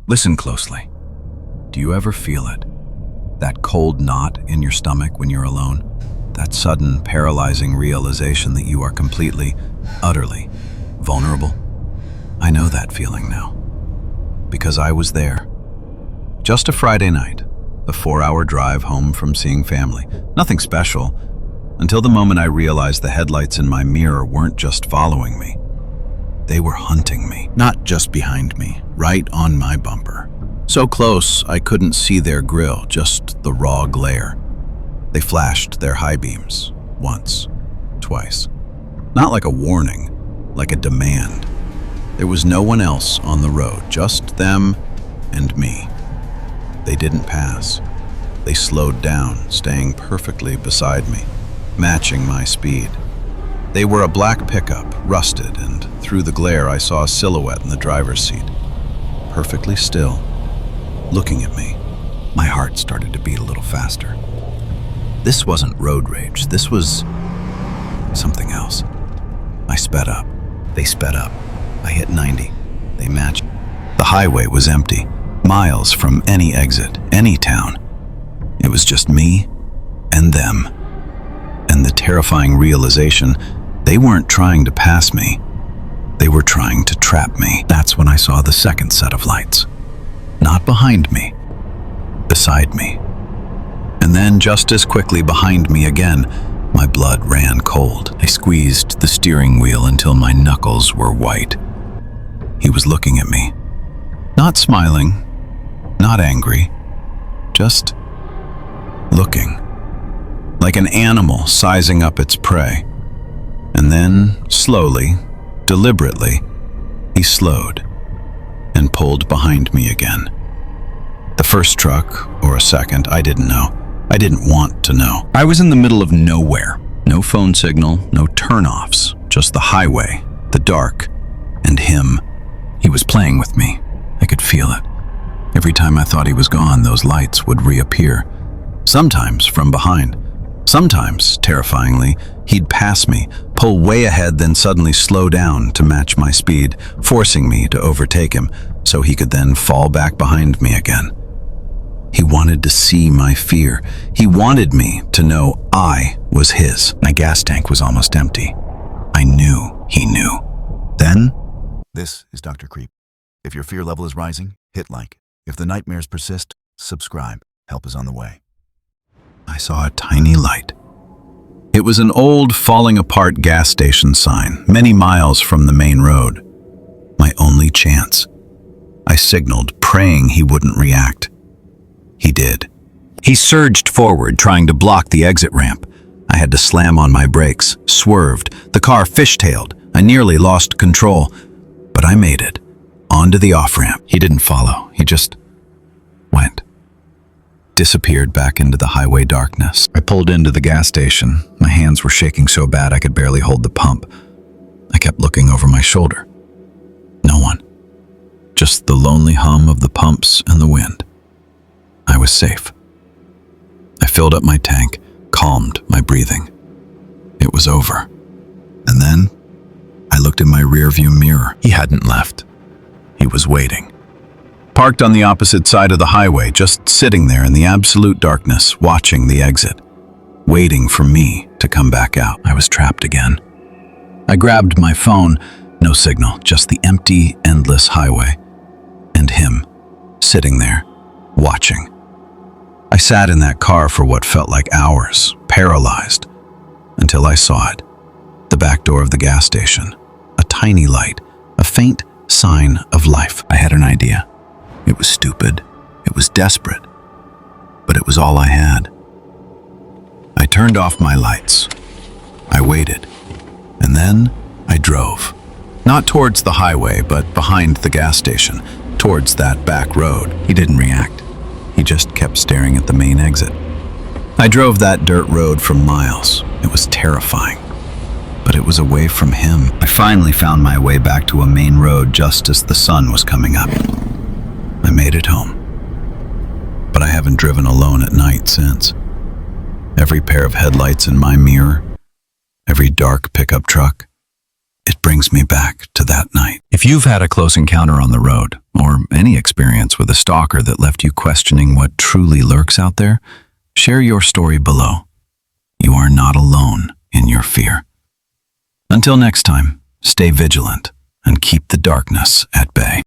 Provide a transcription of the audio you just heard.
Listen closely. Do you ever feel it? That cold knot in your stomach when you're alone? That sudden, paralyzing realization that you are completely, utterly vulnerable? I know that feeling now. Because I was there. Just a Friday night, a 4-hour drive home from seeing family. Nothing special, until the moment I realized the headlights in my mirror weren't just following me. They were hunting me. Not just behind me, right on my bumper. So close I couldn't see their grille, just the raw glare. They flashed their high beams, once, twice. Not like a warning, like a demand. There was no one else on the road, just them and me. They didn't pass. They slowed down, staying perfectly beside me, matching my speed. They were a black pickup, rusted, and through the glare I saw a silhouette in the driver's seat, perfectly still, looking at me. My heart started to beat a little faster. This wasn't road rage, this was something else. I sped up. They sped up. I hit 90. They matched. The highway was empty, miles from any exit, any town. It was just me and them. And the terrifying realization, they weren't trying to pass me. They were trying to trap me. That's when I saw the second set of lights. Not behind me, beside me. And then just as quickly behind me again, my blood ran cold. I squeezed the steering wheel until my knuckles were white. He was looking at me. Not smiling, not angry, just looking. Like an animal sizing up its prey. And then, slowly, deliberately, he slowed and pulled behind me again. The first truck, or a second, I didn't know. I didn't want to know. I was in the middle of nowhere. No phone signal, no turn-offs, just the highway, the dark, and him. He was playing with me. I could feel it. Every time I thought he was gone, those lights would reappear. Sometimes from behind. Sometimes, terrifyingly, he'd pass me, pull way ahead, then suddenly slow down to match my speed, forcing me to overtake him, so he could then fall back behind me again. He wanted to see my fear. He wanted me to know I was his. My gas tank was almost empty. I knew he knew. Then, This is Dr. Creep. If your fear level is rising, hit like. If the nightmares persist, subscribe. Help is on the way. I saw a tiny light. It was an old, falling-apart gas station sign, many miles from the main road. My only chance. I signaled, praying he wouldn't react. He did. He surged forward, trying to block the exit ramp. I had to slam on my brakes, swerved. The car fishtailed. I nearly lost control, but I made it. Onto the off-ramp. He didn't follow. He just went. Disappeared back into the highway darkness. I pulled into the gas station. My hands were shaking so bad I could barely hold the pump. I kept looking over my shoulder. No one. Just the lonely hum of the pumps and the wind. I was safe. I filled up my tank, calmed my breathing. It was over. And then I looked in my rearview mirror. He hadn't left. He was waiting. Parked on the opposite side of the highway, just sitting there in the absolute darkness, watching the exit, waiting for me to come back out. I was trapped again. I grabbed my phone. No signal, just the empty, endless highway. And him, sitting there, watching. I sat in that car for what felt like hours, paralyzed, until I saw it. The back door of the gas station. A tiny light, a faint sign of life. I had an idea. It was stupid. It was desperate. But it was all I had. I turned off my lights. I waited. And then I drove. Not towards the highway, but behind the gas station, towards that back road. He didn't react. He just kept staring at the main exit. I drove that dirt road for miles. It was terrifying. But it was away from him. I finally found my way back to a main road just as the sun was coming up. I made it home. But I haven't driven alone at night since. Every pair of headlights in my mirror, every dark pickup truck, it brings me back to that night. If you've had a close encounter on the road, or any experience with a stalker that left you questioning what truly lurks out there? Share your story below. You are not alone in your fear. Until next time, stay vigilant and keep the darkness at bay.